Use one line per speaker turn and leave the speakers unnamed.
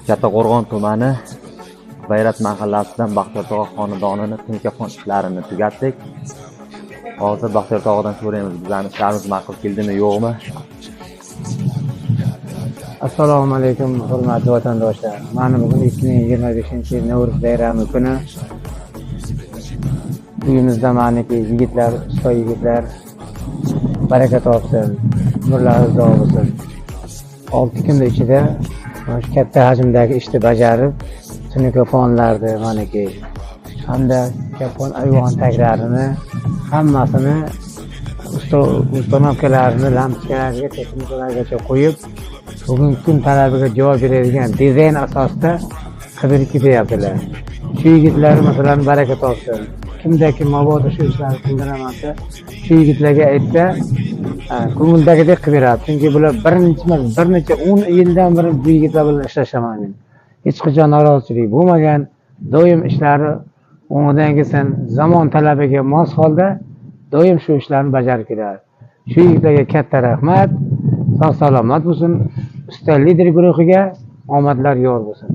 Kattaqo'rg'on tumani Bayrat mahallasidan Baxtiyortog' xonadonini tinkaxon ishlarini tugatdik. Hozir Baxtiyortog'dan so'raymiz, bizlarning ishlarimiz ma'qul keldimi, yo'qmi?
Assalomu alaykum, hurmatli vatandoshlar. Mana bugun 2025-yil Navro'z bayrami kuni. Uyimizda maniki yigitlar, usta yigitlar baraka topsin, umrlari uzoq bo'lsin. 6 kun ichida shu katta hajmdagi ishni bajarib, tunikafonlarni maniki hamda kapon ayvon taklarini hammasini ustanovkalarini lampochkalarga, texnikalargacha qo'yib, bugungi kun talabiga javob beradigan dizayn asosida qidirib ketyaptilar. Shu yigitlar masalan baraka topsin. Kimdaki mabodo shu ishlarni qildiraman desa, shu yigitlarga aytsa, ko'ngildagidek qilib beradi. Chunki bular bir necha 10 yildan beri bu yigitlar bilan ishlashaman. Hech qachon norozichilik bo'lmagan, doim ishlari o'ngdan kelsin, zamon talabiga mos holda doim shu ishlarni bajarib keladi. Shu yigitlarga katta rahmat, sog' salomat bo'lsin. Usta lider guruhiga omadlar yor bo'lsin.